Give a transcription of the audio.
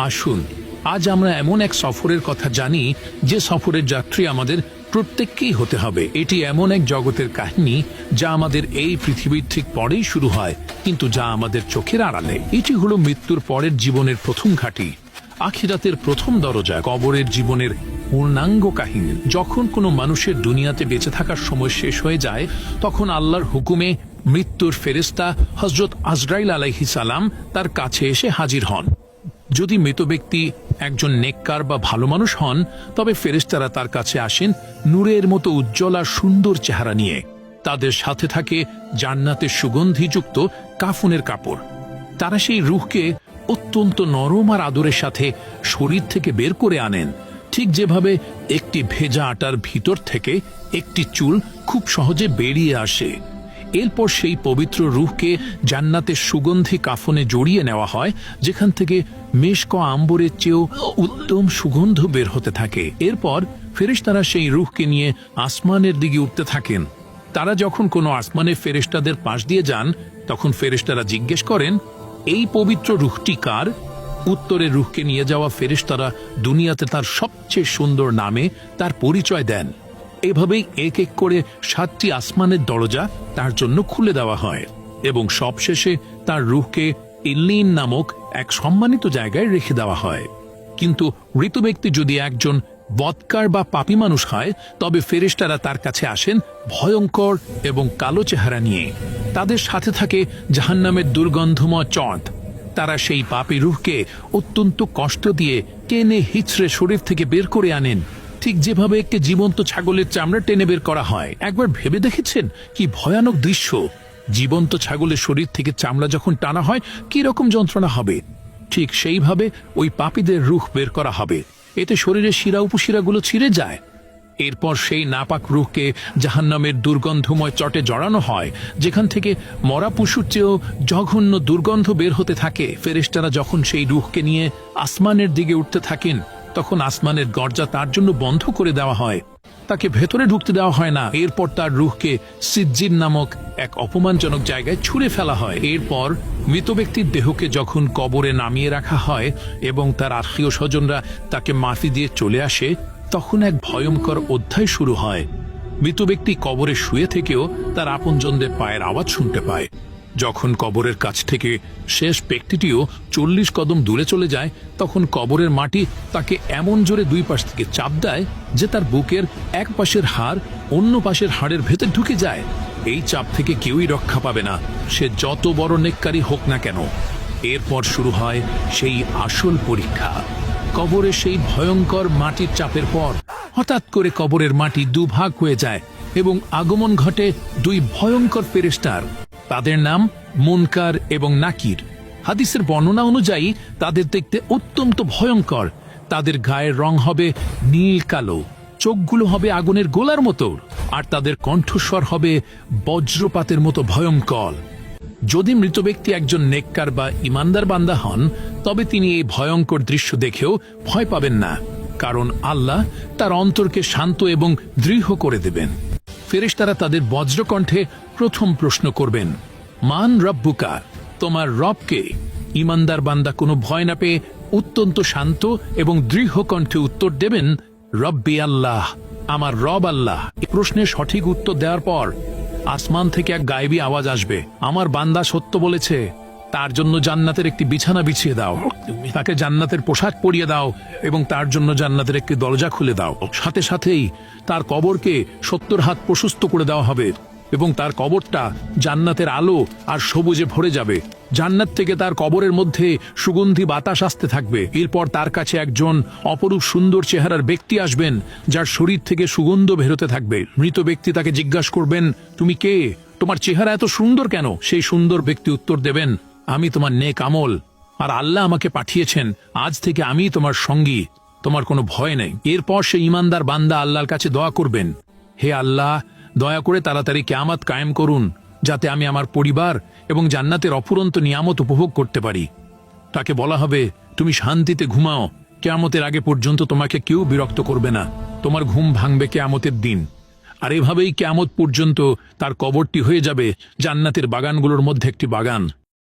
আসুন আজ আমরা এমন এক সফরের কথা জানি যে সফরের যাত্রী আমাদের প্রত্যেককেই হতে হবে। এটি এমন এক জগতের কাহিনী যা আমাদের এই পৃথিবীর ঠিক পরেই শুরু হয়, কিন্তু যা আমাদের চোখের আড়ালে। এটি হলো মৃত্যুর পরের জীবনের প্রথম ঘাঁটি, আখিরাতের প্রথম দরজা, কবরের জীবনের পূর্ণাঙ্গ কাহিনী। যখন কোনো মানুষের দুনিয়াতে বেঁচে থাকার সময় শেষ হয়ে যায়, তখন আল্লাহর হুকুমে মৃত্যুর ফেরেশতা হযরত আজরাইল আলাইহিস সালাম তার কাছে এসে হাজির হন। যদি মৃত ব্যক্তি একজন নেককার বা ভালো মানুষ হন, তবে ফেরেশতারা তার কাছে আসেন নূরের মতো উজ্জ্বল আর সুন্দর চেহারা নিয়ে। তাদের সাথে থাকে জান্নাতের সুগন্ধিযুক্ত কাফনের কাপড়। তারা সেই রূহকে অত্যন্ত নরম আর আদরের সাথে শরীর থেকে বের করে আনেন, ঠিক যেভাবে একটি ভেজা আটার ভিতর থেকে একটি চুল খুব সহজে বেরিয়ে আসে। এরপর সেই পবিত্র রূহকে জান্নাতের সুগন্ধি কাফনে জড়িয়ে নেওয়া হয়, যেখান থেকে মেশক আম্বরের চেয়েও উত্তম সুগন্ধ বের হতে থাকে। এরপর ফেরেশতারা সেই রূহকে নিয়ে আসমানের দিকে উঠতে থাকেন। তারা যখন কোনো আসমানের ফেরেশতাদের পাশ দিয়ে যান, তখন ফেরেশতারা জিজ্ঞেস করেন, এই পবিত্র রূহটি কার? উত্তরে রূহকে নিয়ে যাওয়া ফেরেশতারা দুনিয়াতে তার সবচেয়ে সুন্দর নামে তার পরিচয় দেন। এভাবেই এক এক করে 7টি আসমানের দরজা তার জন্য খুলে দেওয়া হয় এবং সবশেষে তার রূহকে ইল্লিন নামক এক সম্মানিত জায়গায় রেখে দেওয়া হয়। কিন্তু মৃত ব্যক্তি যদি একজন বদকার বা পাপী মানুষ হয়, তবে ফেরেশতারা তার কাছে আসেন ভয়ঙ্কর এবং কালো চেহারা নিয়ে। তাদের সাথে থাকে জাহান্নামের দুর্গন্ধময় চট। তারা সেই পাপী রূহকে অত্যন্ত কষ্ট দিয়ে টেনে হিচড়ে শরীর থেকে বের করে আনেন, ঠিক যেভাবে একটি জীবন্ত ছাগলের চামড়া টেনে বের করা হয়। একবার ভেবে দেখেছেন কি ভয়ানক দৃশ্য? জীবন্ত ছাগলের শরীর থেকে চামড়া যখন টানা হয় কি রকম যন্ত্রণা হবে? ঠিক সেইভাবে ওই পাপীদের রূহ বের করা হবে। এতে শরীরের শিরা উপশিরাগুলো ছিঁড়ে যায়। এরপর সেই নাপাক রূহকে জাহান্নামের দুর্গন্ধময় চটে জড়ানো হয়, যেখান থেকে মরা পশুর চেয়েও জঘন্য দুর্গন্ধ বের হতে থাকে। ফেরেশতারা যখন সেই রূহকে নিয়ে আসমানের দিকে উঠতে থাকেন, তখন আসমানের দরজা তার জন্য বন্ধ করে দেওয়া হয়, তাকে ভেতরে ঢুকতে দেওয়া হয় না। এরপর তার রূহকে সিজ্জিন নামক এক অপমানজনক জায়গায় ছুঁড়ে ফেলা হয়। এরপর মৃত ব্যক্তির দেহকে যখন কবরে নামিয়ে রাখা হয় এবং তার আত্মীয় স্বজনরা তাকে মাটি দিয়ে চলে আসে, তখন এক ভয়ঙ্কর অধ্যায় শুরু হয়। মৃত ব্যক্তি কবরে শুয়ে থেকেও তার আপনজনদের পায়ের আওয়াজ শুনতে পায়। যখন কবরের কাছ থেকে শেষ ব্যক্তিটিও 40 কদম দূরে চলে যায়, তখন কবরের মাটি তাকে এমন জোরে দুই পাশ থেকে চাপ দেয় যে তার বুকের এক পাশের হাড় অন্য পাশের হাড়ের ভেতর ঢুকে যায়। এই চাপ থেকে কেউই রক্ষা পাবে না, সে যত বড় নেককারী হোক না কেন। এরপর শুরু হয় সেই আসল পরীক্ষা। কবরে সেই ভয়ঙ্কর মাটির চাপের পর হঠাৎ করে কবরের মাটি দুভাগ হয়ে যায় এবং আগমন ঘটে দুই ভয়ঙ্কর ফেরেশতার। তাদের নাম মুনকার এবং নাকির। হাদিসের বর্ণনা অনুযায়ী তাদের দেখতে অত্যন্ত ভয়ঙ্কর। তাদের গায়ের রং হবে নীল কালো, চোখগুলো হবে আগুনের গোলার মতো, আর তাদের কণ্ঠস্বর হবে বজ্রপাতের মতো ভয়ঙ্কর। যদি মৃত ব্যক্তি একজন নেককার বা ইমানদার বান্দা হন, তবে তিনি এই ভয়ঙ্কর দৃশ্য দেখেও ভয় পাবেন না, কারণ আল্লাহ তার অন্তরকে শান্ত এবং দৃঢ় করে দেবেন। ফেরেশতারা তাদের বজ্রকণ্ঠে প্রথম প্রশ্ন করবেন, মান রব্বুকা, তোমার রবকে? ইমানদার বান্দা কোনো ভয় না পেয়ে অত্যন্ত শান্ত এবং দৃঢ় কণ্ঠে উত্তর দেবেন, রব্বি আল্লাহ, আমার রব আল্লাহ। এই প্রশ্নের সঠিক উত্তর দেওয়ার পর আসমান থেকে এক গায়েবী আওয়াজ আসবে, আমার বান্দা সত্য বলেছে, তার জন্য জান্নাতের একটি বিছানা বিছিয়ে দাও, তাকে জান্নাতের পোশাক পরিয়ে দাও এবং তার জন্য জান্নাতের একটি দরজা খুলে দাও। সাথে সাথেই তার কবরকে 70 হাত প্রশস্ত করে দেওয়া হবে এবং তার কবরটা জান্নাতের আলো আর সবুজে ভরে যাবে। জান্নাত থেকে তার কবরের মধ্যে সুগন্ধি বাতাস আসতে থাকবে। এরপর তার কাছে একজন অপরূপ সুন্দর চেহারার ব্যক্তি আসবেন, যার শরীর থেকে সুগন্ধ বেরোতে থাকবে। মৃত ব্যক্তি তাকে জিজ্ঞাসা করবেন, তুমি কে? তোমার চেহারা এত সুন্দর কেন? সেই সুন্দর ব্যক্তি উত্তর দেবেন, আমি তোমার নেক আমল, আর আল্লাহ আমাকে পাঠিয়েছেন, আজ থেকে আমি তোমার সঙ্গী, তোমার কোনো ভয় নেই। এরপর সেই ইমানদার বান্দা আল্লাহর কাছে দোয়া করবেন, হে আল্লাহ, দয়া করে তাড়াতাড়ি কিয়ামত কায়েম করুন, যাতে আমি আমার পরিবার এবং জান্নাতের অফুরন্ত নিয়ামত উপভোগ করতে পারি। তাকে বলা হবে, তুমি শান্তিতে ঘুমাও, কিয়ামতের আগে পর্যন্ত তোমাকে কেউ বিরক্ত করবে না, তোমার ঘুম ভাঙবে কিয়ামতের দিন। আর এভাবেই কিয়ামত পর্যন্ত তার কবরটি হয়ে যাবে জান্নাতের বাগানগুলোর মধ্যে একটি বাগান।